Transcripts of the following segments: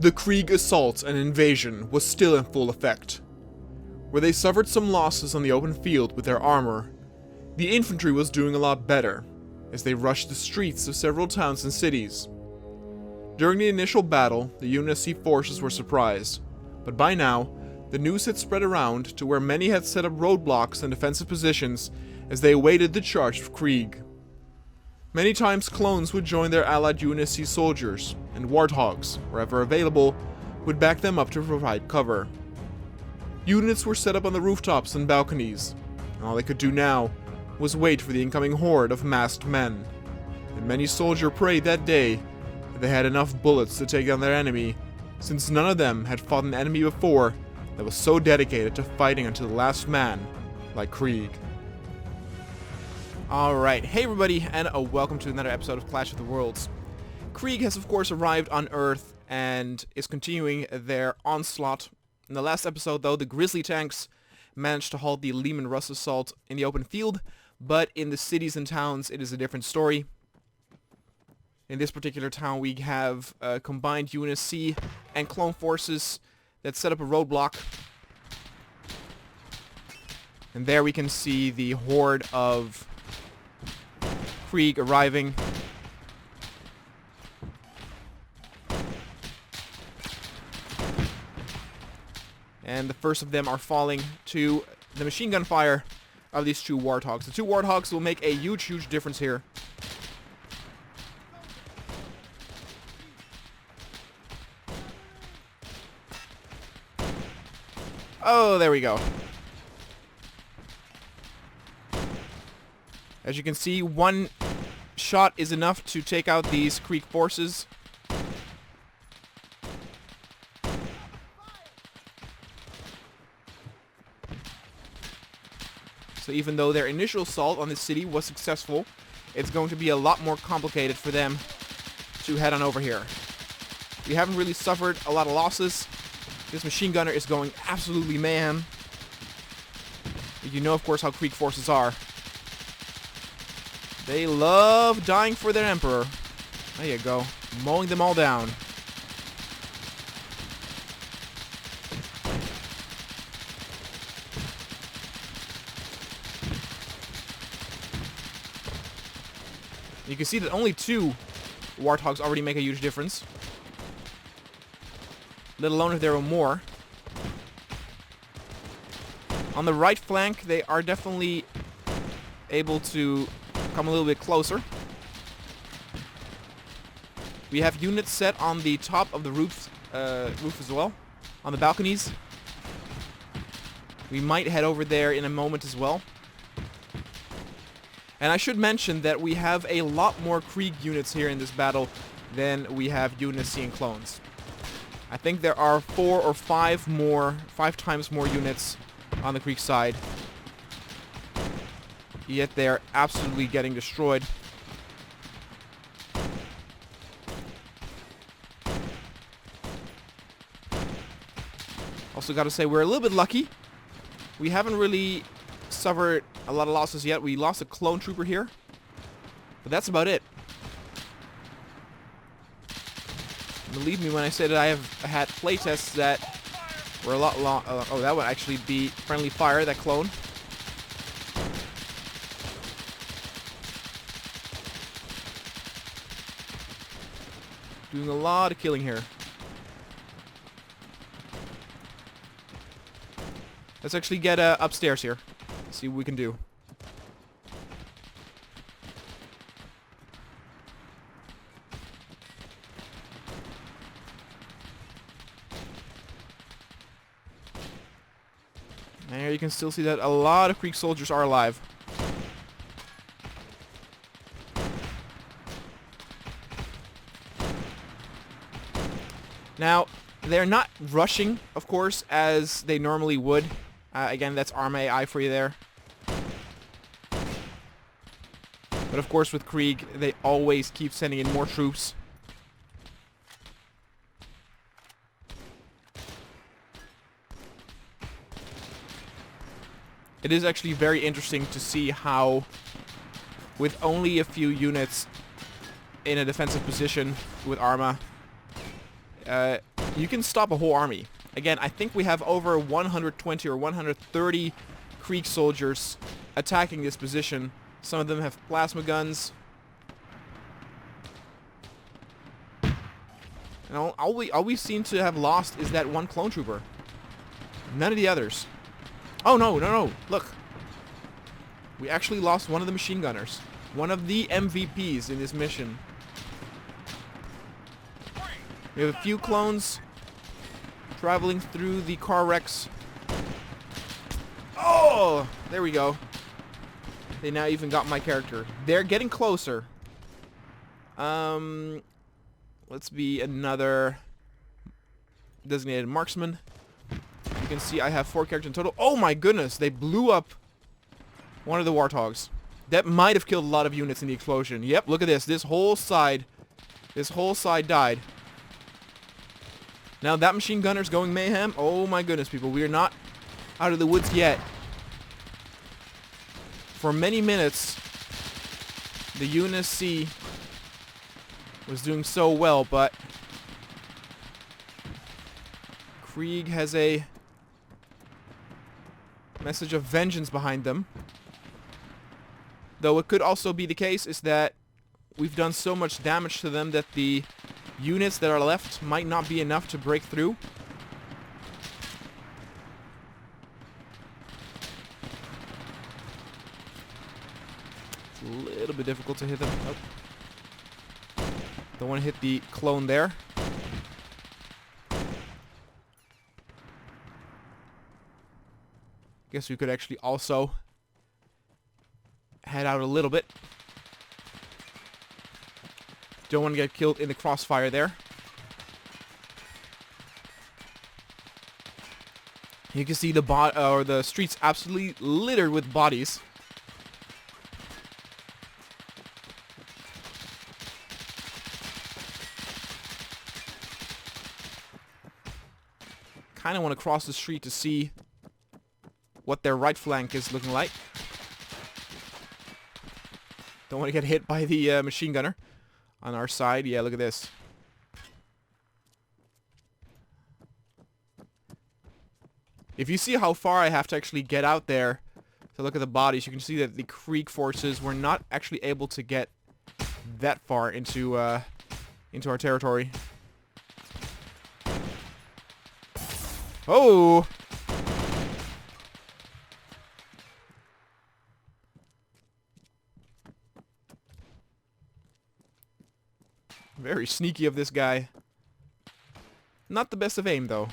The Krieg assault and invasion was still in full effect. Where they suffered some losses on the open field with their armor, the infantry was doing a lot better, as they rushed the streets of several towns and cities. During the initial battle, the UNSC forces were surprised, but by now, the news had spread around to where many had set up roadblocks and defensive positions as they awaited the charge of Krieg. Many times clones would join their allied UNSC soldiers, and warthogs, wherever available, would back them up to provide cover. Units were set up on the rooftops and balconies, and all they could do now was wait for the incoming horde of masked men. And many soldiers prayed that day that they had enough bullets to take down their enemy, since none of them had fought an enemy before that was so dedicated to fighting until the last man, like Krieg. Alright, hey everybody, and welcome to another episode of Clash of the Worlds. Krieg has of course arrived on Earth and is continuing their onslaught. In the last episode though, the Grizzly tanks managed to halt the Lehman Russ assault in the open field, but in the cities and towns it is a different story. In this particular town we have combined UNSC and clone forces that set up a roadblock. And there we can see the horde of Krieg arriving. And the first of them are falling to the machine gun fire of these two warthogs. The two warthogs will make a huge difference here. Oh, there we go. As you can see, one shot is enough to take out these Krieg forces. So even though their initial assault on the city was successful, it's going to be a lot more complicated for them to head on over here. We haven't really suffered a lot of losses. This machine gunner is going absolutely mayhem. You know, of course, how Krieg forces are. They love dying for their Emperor. There you go. Mowing them all down. You can see that only two warthogs already make a huge difference. Let alone if there were more. On the right flank, they are definitely able to come a little bit closer. We have units set on the top of the roof as well, on the balconies. We might head over there in a moment as well. And I should mention that we have a lot more Krieg units here in this battle than we have UNSC and clones. I think there are 4 or 5 times more units on the Krieg side. Yet they're absolutely getting destroyed. Also gotta say, we're a little bit lucky. We haven't really suffered a lot of losses yet. We lost a clone trooper here, but that's about it. Believe me when I say that I have had playtests that were a lot long. Oh, that would actually be friendly fire, that clone. Doing a lot of killing here. Let's actually get upstairs here. See what we can do. And here you can still see that a lot of Krieg soldiers are alive. Now, they're not rushing, of course, as they normally would. Again, that's Arm AI for you there. But of course, with Krieg, they always keep sending in more troops. It is actually very interesting to see how, with only a few units in a defensive position with Arma, you can stop a whole army. Again, I think we have over 120 or 130 Krieg soldiers attacking this position. Some of them have plasma guns. And all we seem to have lost is that one clone trooper. None of the others. Oh, no. Look. We actually lost one of the machine gunners. One of the MVPs in this mission. We have a few clones traveling through the car wrecks. Oh! There we go. They now even got my character. They're getting closer. Let's be another designated marksman. You can see I have 4 characters in total. Oh my goodness! They blew up one of the warthogs. That might have killed a lot of units in the explosion. Yep, look at this. This whole side died. Now that machine gunner's going mayhem. Oh my goodness, people. We are not out of the woods yet. For many minutes, the UNSC was doing so well, but Krieg has a message of vengeance behind them. Though it could also be the case is that we've done so much damage to them that the units that are left might not be enough to break through. It's a little bit difficult to hit them. Nope. Don't want to hit the clone there. Guess we could actually also head out a little bit. Don't want to get killed in the crossfire there. You can see the streets absolutely littered with bodies. Kind of want to cross the street to see what their right flank is looking like. Don't want to get hit by the machine gunner on our side. Yeah, look at this. If you see how far I have to actually get out there to look at the bodies, you can see that the Krieg forces were not actually able to get that far into our territory. Oh! Very sneaky of this guy. Not the best of aim, though.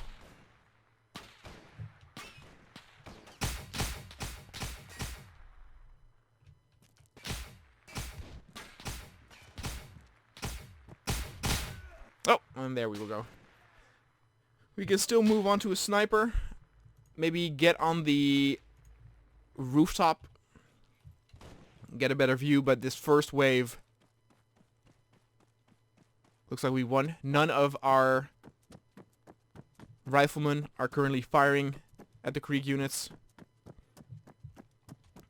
Oh, and there we will go. We can still move on to a sniper. Maybe get on the rooftop. Get a better view, but this first wave looks like we won. None of our riflemen are currently firing at the Krieg units.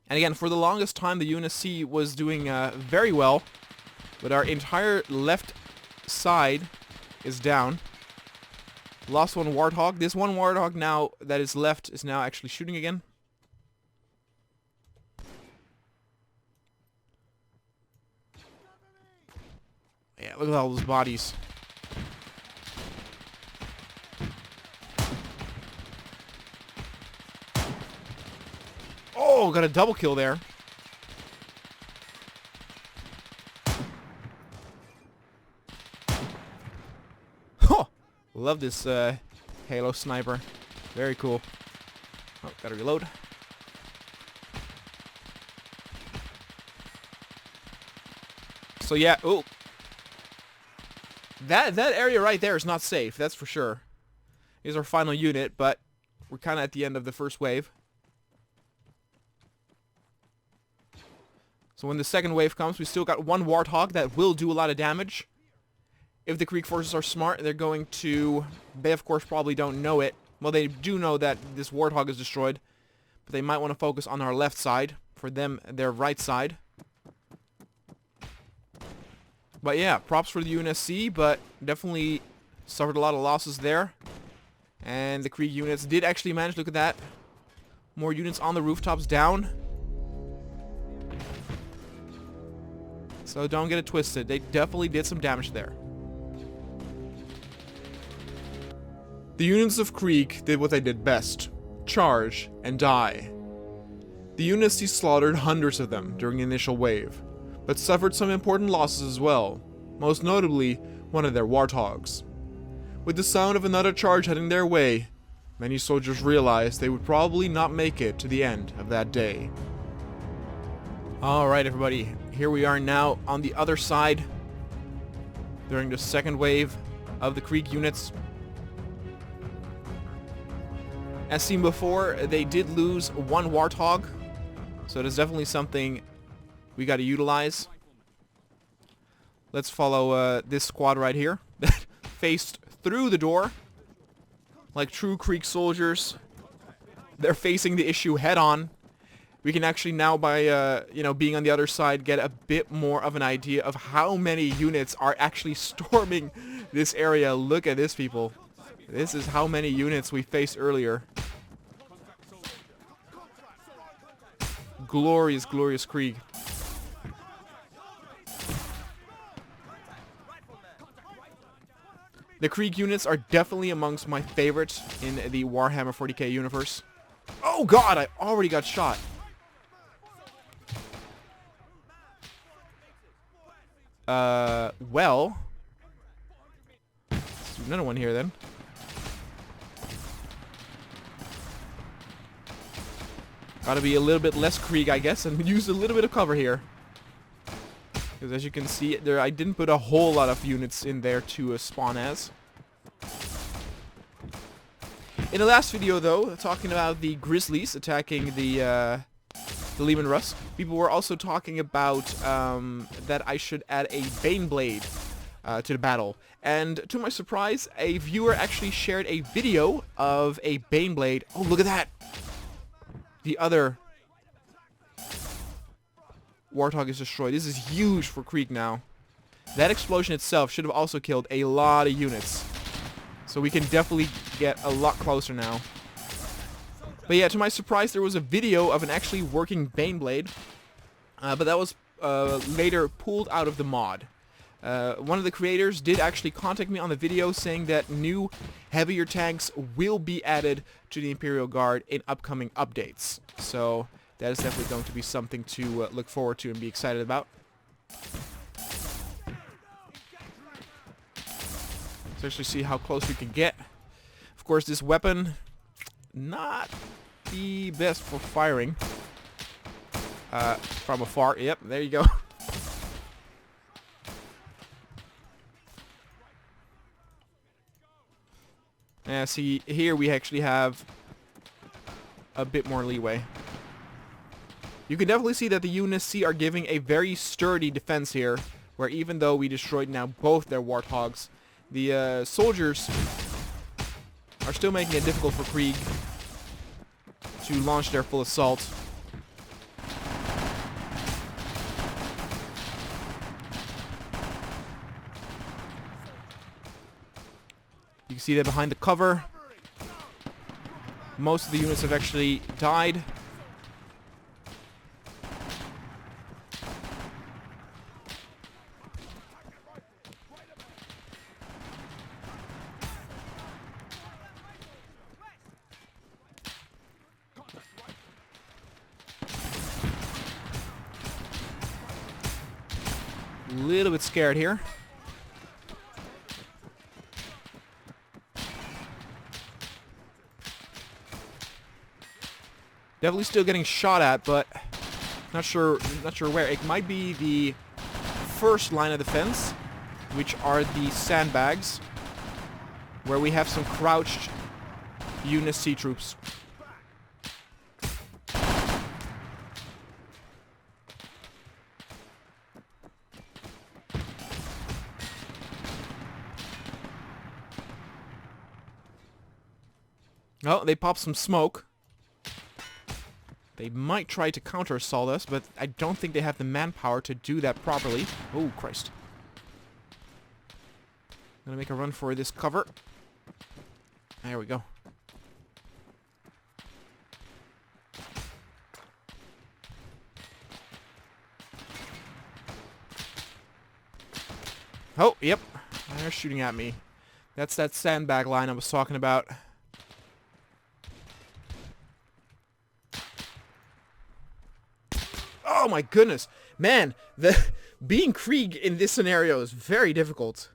And again, for the longest time, the UNSC was doing very well, but our entire left side is down. Lost one warthog. This one warthog now that is left is now actually shooting again. Yeah, look at all those bodies. Oh, got a double kill there. Huh! Love this Halo sniper. Very cool. Oh, gotta reload. So yeah, oh. That area right there is not safe, that's for sure. Here's our final unit, but we're kind of at the end of the first wave. So when the second wave comes, we still got one Warthog that will do a lot of damage. If the Krieg forces are smart, they're going to... They, of course, probably don't know it. Well, they do know that this Warthog is destroyed. But they might want to focus on our left side. For them, their right side. But yeah, props for the UNSC, but definitely Suffered a lot of losses there. And the Krieg units did actually manage, look at that. More units on the rooftops down. So don't get it twisted. They definitely did some damage there. The units of Krieg did what they did best. Charge and die. The units slaughtered hundreds of them during the initial wave, but suffered some important losses as well, most notably one of their warthogs. With the sound of another charge heading their way, many soldiers realized they would probably not make it to the end of that day. Alright everybody, here we are now on the other side during the second wave of the Krieg units. As seen before, they did lose one warthog, so that's definitely something we got to utilize. Let's follow this squad right here that faced through the door like true Krieg soldiers. They're facing the issue head on. We can actually now, by being on the other side, get a bit more of an idea of how many units are actually storming this area. Look at this, people. This is how many units we faced earlier. Glorious, glorious Krieg. The Krieg units are definitely amongst my favorites in the Warhammer 40k universe. Oh god, I already got shot. Well. Let's do another one here then. Gotta be a little bit less Krieg, I guess, and use a little bit of cover here. Because as you can see, there I didn't put a whole lot of units in there to spawn as. In the last video, though, talking about the Grizzlies attacking the Lehman Russ, people were also talking about that I should add a Baneblade to the battle. And to my surprise, a viewer actually shared a video of a Baneblade. Oh, look at that! The other Warthog is destroyed. This is huge for Krieg now. That explosion itself should have also killed a lot of units. So we can definitely get a lot closer now. But yeah, to my surprise, there was a video of an actually working Baneblade. But that was later pulled out of the mod. One of the creators did actually contact me on the video saying that new heavier tanks will be added to the Imperial Guard in upcoming updates. So that is definitely going to be something to look forward to and be excited about. Let's actually see how close we can get. Of course, this weapon, not the best for firing from afar. Yep, there you go. Yeah, see, here we actually have a bit more leeway. You can definitely see that the units are giving a very sturdy defense here, where even though we destroyed now both their Warthogs, the soldiers are still making it difficult for Krieg to launch their full assault. You can see that behind the cover, most of the units have actually died. A little bit scared here. Definitely still getting shot at, but not sure where. It might be the first line of defense, which are the sandbags, where we have some crouched unit sea troops. Oh, they popped some smoke. They might try to counter-assault us, but I don't think they have the manpower to do that properly. Oh, Christ. gonna make a run for this cover. There we go. Oh, yep. They're shooting at me. That's that sandbag line I was talking about. Oh my goodness. Man, being Krieg in this scenario is very difficult.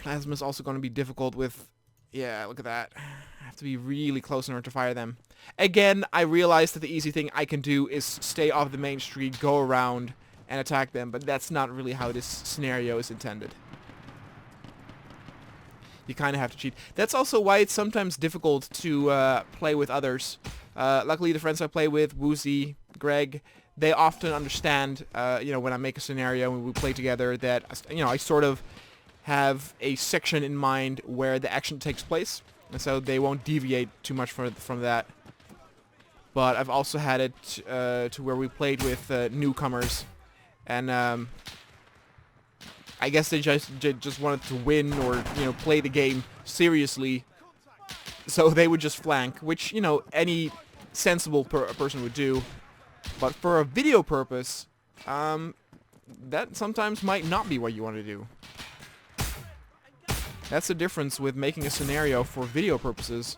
Plasma's also going to be difficult with... Yeah, look at that. I have to be really close in order to fire them. Again, I realize that the easy thing I can do is stay off the main street, go around, and attack them, but that's not really how this scenario is intended. You kind of have to cheat. That's also why it's sometimes difficult to play with others. Luckily, the friends I play with, Woozy, Greg, they often understand, you know, when I make a scenario and we play together that, you know, I sort of have a section in mind where the action takes place, and so they won't deviate too much from that. But I've also had it to where we played with newcomers, and I guess they just wanted to win or, you know, play the game seriously, so they would just flank, which, you know, any sensible person would do. But for a video purpose, that sometimes might not be what you want to do. That's the difference with making a scenario for video purposes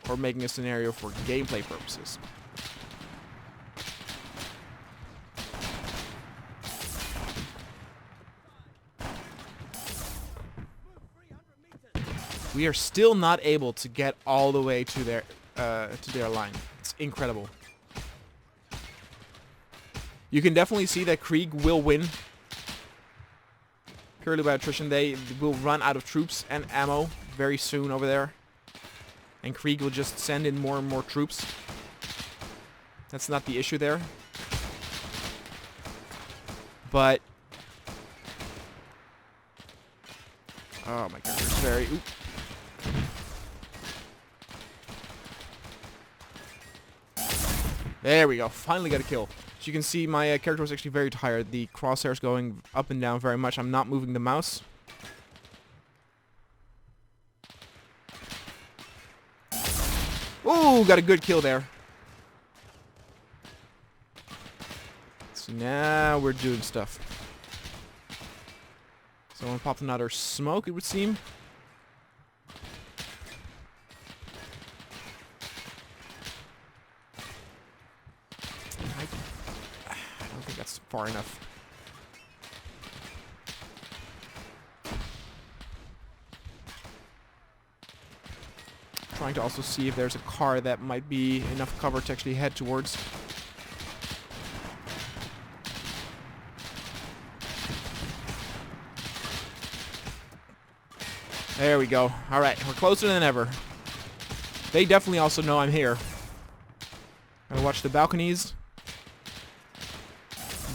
or making a scenario for gameplay purposes. We are still not able to get all the way to their line. It's incredible. You can definitely see that Krieg will win purely by attrition. They will run out of troops and ammo very soon over there, and Krieg will just send in more and more troops. That's not the issue there. But oh my god, it's very... Oop. There we go. Finally got a kill. As you can see, my character was actually very tired. The crosshairs going up and down very much. I'm not moving the mouse. Ooh, got a good kill there. So now we're doing stuff. Someone popped another smoke, it would seem. I don't think that's far enough. Trying to also see if there's a car that might be enough cover to actually head towards. There we go. Alright, we're closer than ever. They definitely also know I'm here. Gotta watch the balconies.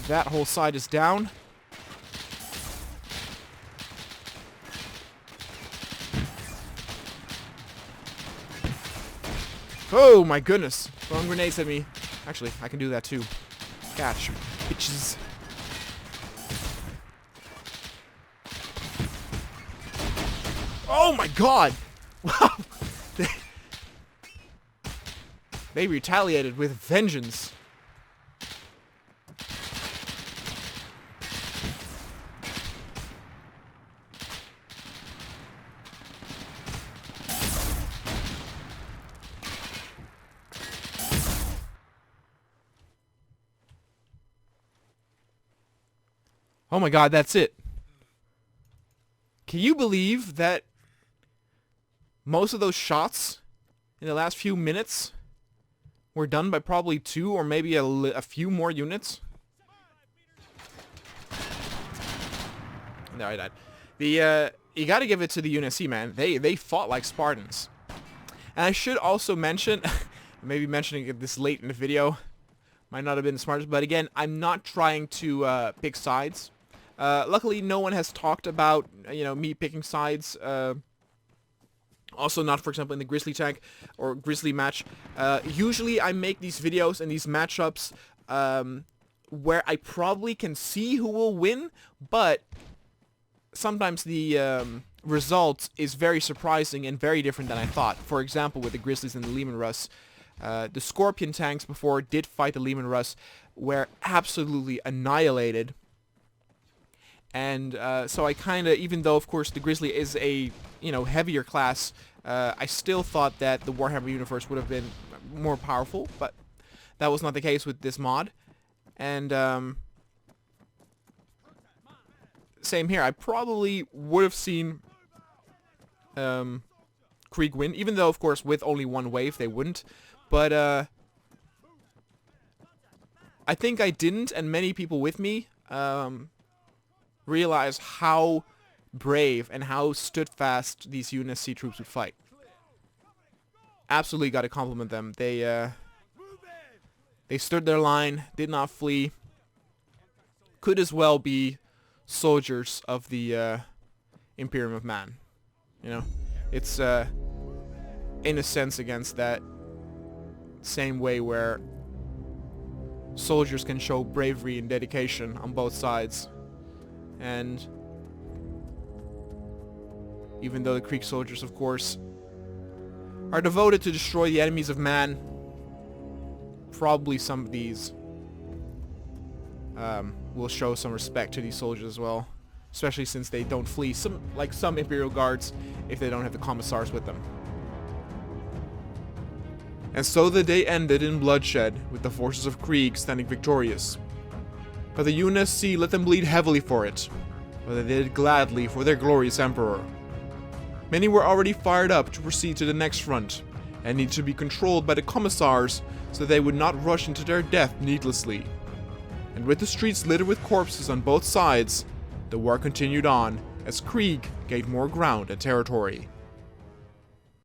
That whole side is down. Oh my goodness. Throwing grenades at me. Actually, I can do that too. Catch, bitches. Oh my god! Wow! They retaliated with vengeance. Oh my god, that's it. Can you believe that most of those shots in the last few minutes were done by probably 2 or maybe a few more units? No, I died. You gotta give it to the UNSC, man. They fought like Spartans. And I should also mention, maybe mentioning it this late in the video, might not have been the smartest, but again, I'm not trying to pick sides. Luckily, no one has talked about, you know, me picking sides. Also not, for example, in the Grizzly tank or Grizzly match. Usually I make these videos and these matchups where I probably can see who will win, but sometimes the result is very surprising and very different than I thought. For example, with the Grizzlies and the Lehman Russ, the Scorpion tanks before did fight the Lehman Russ were absolutely annihilated. And so I kind of, even though of course the Grizzly is a, you know, heavier class, I still thought that the Warhammer universe would have been more powerful, but that was not the case with this mod. And same here, I probably would have seen Krieg win, even though of course with only one wave they wouldn't. But I think I didn't, and many people with me realize how brave and how stood fast these UNSC troops would fight. Absolutely got to compliment them. They stood their line, did not flee. Could as well be soldiers of the Imperium of Man. You know, it's in a sense against that same way where soldiers can show bravery and dedication on both sides. And even though the Krieg soldiers, of course, are devoted to destroy the enemies of man, probably some of these will show some respect to these soldiers as well, especially since they don't flee, like some Imperial Guards, if they don't have the Commissars with them. And so the day ended in bloodshed, with the forces of Krieg standing victorious. But the UNSC let them bleed heavily for it, but they did it gladly for their glorious Emperor. Many were already fired up to proceed to the next front, and needed to be controlled by the Commissars so they would not rush into their death needlessly. And with the streets littered with corpses on both sides, the war continued on as Krieg gained more ground and territory.